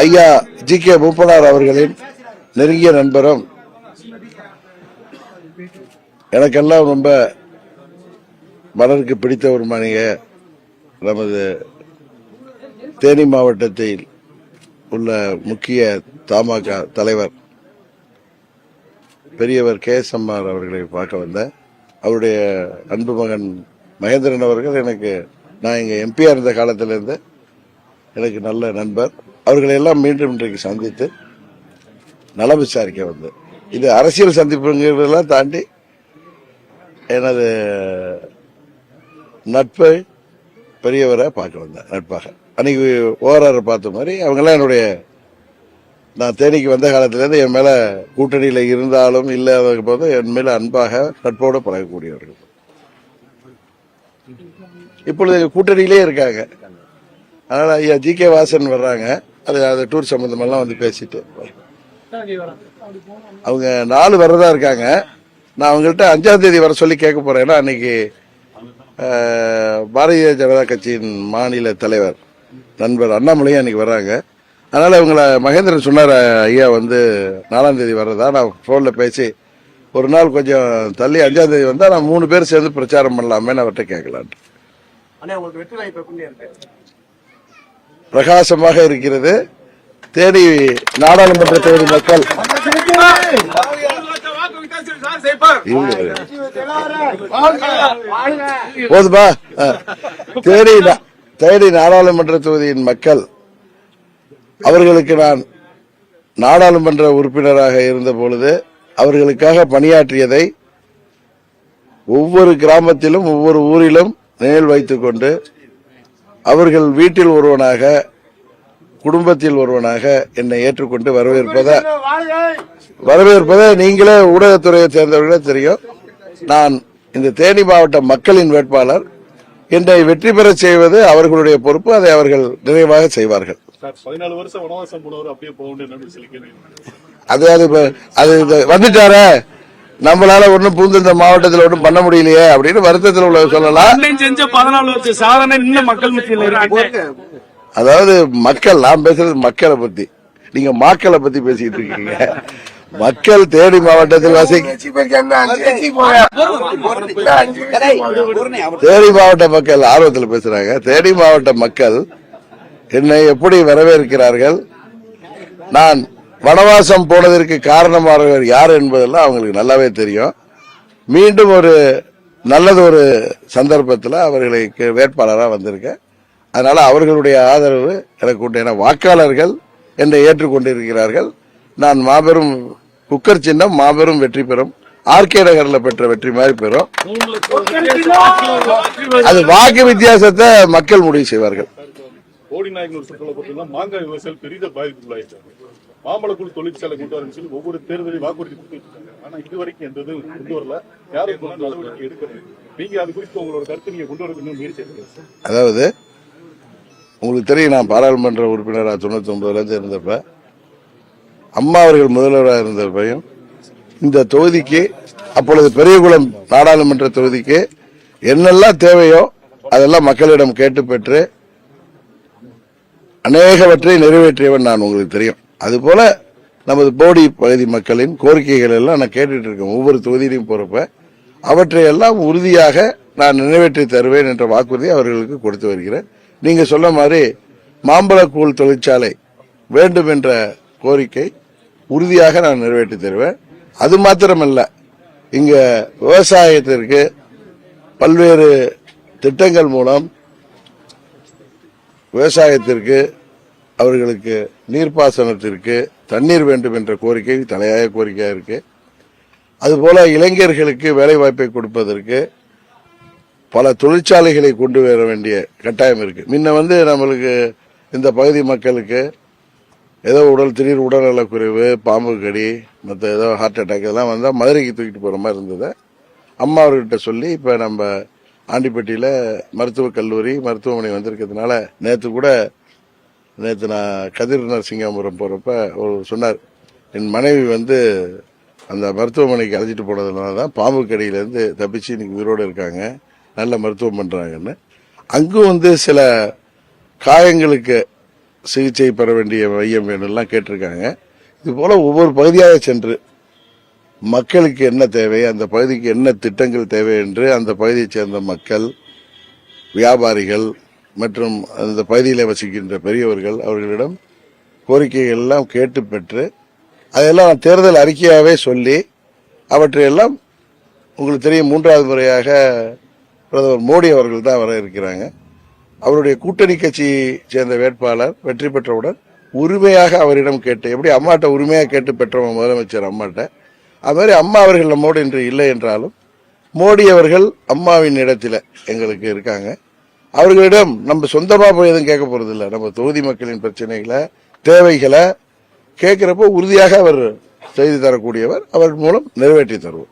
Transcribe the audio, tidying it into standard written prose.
ஐயா ஜி.கே. மூப்பனார் அவர்களின் நெருங்கிய நண்பரும் எனக்கெல்லாம் ரொம்ப மலருக்கு பிடித்த ஒரு மனித நமது தேனி மாவட்டத்தில் உள்ள முக்கிய தமாக தலைவர் பெரியவர் கே.எஸ்.எம்.ஆர். அவர்களை பார்க்க வந்தேன். அவருடைய அன்பு மகன் மகேந்திரன் அவர்கள் எனக்கு நான் இங்க எம்பியா இருந்த காலத்திலிருந்து எனக்கு நல்ல நண்பர். அவர்களை எல்லாம் மீண்டும் இன்றைக்கு சந்தித்து நலம் விசாரிக்க வந்தேன். இது அரசியல் சந்திப்புங்கிறதெல்லாம் தாண்டி எனது நட்பை பெரியவரை பார்க்க வந்தேன். நட்பாக அன்னைக்கு ஓராறு பார்த்த மாதிரி அவங்கெல்லாம் என்னுடைய நான் தேனிக்கு வந்த காலத்திலேருந்து என் மேல கூட்டணியில இருந்தாலும் இல்லாத போது என் மேல அன்பாக நட்போடு பழகக்கூடியவர்கள் இப்பொழுது கூட்டணியிலே இருக்காங்க. அதனால ஐயா ஜி.கே. வாசன் வர்றாங்க. அது டூர் சம்பந்தமெல்லாம் வந்து பேசிட்டு அவங்க 4 வர்றதா இருக்காங்க. நான் அவங்கள்ட்ட 5ஆம் தேதி வர சொல்லி கேட்க போறேன். ஏன்னா அன்னைக்கு பாரதிய ஜனதா கட்சியின் மாநில தலைவர் நண்பர் அண்ணாமலையும் அன்னைக்கு வர்றாங்க. அதனால இவங்களை மகேந்திரன் சொன்னார், ஐயா வந்து 4ஆம் தேதி வர்றதா. நான் போன்ல பேசி ஒரு நாள் கொஞ்சம் தள்ளி 5ஆம் தேதி வந்தா நான் 3 பேர் சேர்ந்து பிரச்சாரம் பண்ணலாமே அவர்கிட்ட கேட்கலான். பிரகாசமாக இருக்கிறது. தேனி நாடாளுமன்ற தொகுதி மக்கள் போதுமா? தேனி நாடாளுமன்ற தொகுதியின் மக்கள் அவர்களுக்கு நான் நாடாளுமன்ற உறுப்பினராக இருந்த பொழுது அவர்களுக்காக பணியாற்றியதை ஒவ்வொரு கிராமத்திலும் ஒவ்வொரு ஊரிலும் நினைவில் வைத்துக் கொண்டு அவர்கள் வீட்டில் ஒருவனாக குடும்பத்தில் ஒருவனாக என்னை ஏற்றுக்கொண்டு வரவேற்பதை நீங்களே ஊடகத்துறையை சேர்ந்தவர்களே தெரியும். நான் இந்த தேனி மாவட்ட மக்களின் வேட்பாளர். என்னை வெற்றி பெற செய்வது அவர்களுடைய பொறுப்பு. அதை அவர்கள் நிறைவாக செய்வார்கள். 14 வருஷம் வனவாசம் போனவர் அப்படியே போக அது வந்துட்டார நம்மளால ஒன்னும் பூந்து இந்த மாவட்டத்தில் ஒன்றும் பண்ண முடியலையே அப்படின்னு வருத்தத்தில் உள்ள சொல்லலாம். செஞ்ச 14 வருஷம் சாதனை இன்னும் மக்கள் மத்தியில் இருக்கு. அதாவது மக்கள், நான் பேசுறது மக்களை பத்தி, நீங்க மாக்களை பத்தி பேசிட்டு இருக்கீங்க. மக்கள் தேனி மாவட்டத்தில் தேனி மாவட்ட மக்கள் ஆர்வத்தில் பேசுறாங்க. தேனி மாவட்ட மக்கள் என்னை எப்படி வரவேற்கிறார்கள், நான் வனவாசம் போனதற்கு காரணமானவர் யார் என்பதெல்லாம் அவங்களுக்கு நல்லாவே தெரியும். மீண்டும் ஒரு நல்லது ஒரு சந்தர்ப்பத்தில் அவர்களுக்கு வேட்பாளராக வந்திருக்கேன். அதனால அவர்களுடைய ஆதரவு எனக்கு உண்டு. என வாக்காளர்கள் என்னை ஏற்றுக்கொண்டிருக்கிறார்கள். நான் மாபெரும் குக்கர் சின்னம் மாபெரும் வெற்றி பெறும். ஆர்கே நகர்ல பெற்ற வெற்றி மாதிரி பெறும். அது வாக்கு வித்தியாசத்தை மக்கள் முடிவு செய்வார்கள். கோடிநாயக்கனூர் சுற்றுலா பார்த்தீங்கன்னா மாங்காய் விவசாயிகள் பெரிய பாதிப்புள்ளாயிட்டாங்க. மாம்பழக்குழு தொழிற்சாலை கொண்டு வரணும் சொல்லி ஒவ்வொரு தேர்தலையும் வாக்குறுதி கொடுத்துருக்காங்க. ஆனா இதுவரைக்கும் எந்த இதுவும் கொண்டு வரல. யாரும் நடவடிக்கை எடுக்கிறது. நீங்க அது குறித்து உங்களோட கருத்து நீங்க கொண்டு வரணும் முயற்சி எடுக்கிறீங்க. அதாவது உங்களுக்கு தெரியும், நான் பாராளுமன்ற உறுப்பினராக 99 இருந்தப்ப அம்மா அவர்கள் முதல்வராக இருந்தப்பையும் இந்த தொகுதிக்கு அப்பொழுது பெரியகுளம் நாடாளுமன்ற தொகுதிக்கு என்னெல்லாம் தேவையோ அதெல்லாம் மக்களிடம் கேட்டு பெற்று அநேகவற்றை நிறைவேற்றியவன் நான், உங்களுக்கு தெரியும். அதுபோல நமது போடி பகுதி மக்களின் கோரிக்கைகள் எல்லாம் நான் கேட்டுட்டு இருக்கேன். ஒவ்வொரு தொகுதியிலையும் போறப்ப அவற்றையெல்லாம் உறுதியாக நான் நிறைவேற்றி தருவேன் என்ற வாக்குறுதி அவர்களுக்கு கொடுத்து வருகிறேன். நீங்க சொல்ல மாதிரி மாம்பழக்கூழ் தொழிற்சாலை வேண்டும் என்ற கோரிக்கை உறுதியாக நான் நிறைவேற்றி தருவேன். அது மாத்திரமல்ல, இங்க விவசாயத்திற்கு பல்வேறு திட்டங்கள் மூலம் விவசாயத்திற்கு அவர்களுக்கு நீர்ப்பாசனத்திற்கு தண்ணீர் வேண்டும் என்ற கோரிக்கை தலையாய கோரிக்கையா இருக்கு. அதுபோல இளைஞர்களுக்கு வேலை வாய்ப்பை கொடுப்பதற்கு பல தொழிற்சாலைகளை கொண்டு வர வேண்டிய கட்டாயம் இருக்கு. முன்ன நம்மளுக்கு இந்த பகுதி மக்களுக்கு ஏதோ திடீர் உடல்நலக்குறைவு, பாம்பு கடி, மற்ற ஏதோ ஹார்ட் அட்டாக் இதெல்லாம் வந்தால் மதுரைக்கு தூக்கிட்டு போற மாதிரி இருந்தது. அம்மா அவர்கிட்ட சொல்லி இப்ப நம்ம ஆண்டிப்பட்டியில மருத்துவக் கல்லூரி மருத்துவமனை வந்திருக்கிறதுனால நேற்று நான் கதிர் நரசிங்காபுரம் போறப்ப சொன்னார், என் மனைவி அந்த மருத்துவமனைக்கு அழைச்சிட்டு போனதுனால தான் பாம்பு கடியிலேருந்து தப்பிச்சு இன்னைக்கு உயிரோடு இருக்காங்க, நல்ல மருத்துவம் பண்றாங்கன்னு. அங்கும் சில காயங்களுக்கு சிகிச்சை பெற வேண்டிய மையம் வேணும்லாம் கேட்டிருக்காங்க. இது போல ஒவ்வொரு பகுதியாக சென்று மக்களுக்கு என்ன தேவை, அந்த பகுதிக்கு என்ன திட்டங்கள் தேவை என்று அந்த பகுதியைச் சேர்ந்த மக்கள், வியாபாரிகள் மற்றும் அந்த பகுதியில் வசிக்கின்ற பெரியவர்கள் அவர்களிடம் கோரிக்கைகள் எல்லாம் கேட்டு பெற்று அதெல்லாம் தேர்தல் அறிக்கையாகவே சொல்லி அவற்றையெல்லாம் உங்களுக்கு தெரியும் 3வது முறையாக பிரதமர் மோடி அவர்கள் தான் வர இருக்கிறாங்க. அவருடைய கூட்டணி கட்சியை சேர்ந்த வேட்பாளர் வெற்றி பெற்றவுடன் உரிமையாக அவரிடம் கேட்டு, எப்படி அம்மாட்ட உரிமையாக கேட்டு பெற்றவங்க முதலமைச்சர் அம்மாட்ட, அது மாதிரி அம்மா அவர்கள் நம்மோடு இன்று இல்லை என்றாலும் மோடி அவர்கள் அம்மாவின் இடத்துல எங்களுக்கு இருக்காங்க. அவர்களிடம் நம்ம சொந்தமா போய் எதுவும் கேட்க போறது இல்லை. நம்ம தொகுதி மக்களின் பிரச்சனைகளை, தேவைகளை கேட்கிறப்போ உறுதியாக அவர் செய்து தரக்கூடியவர். அவர் மூலம் நிறைவேற்றி தருவோம்.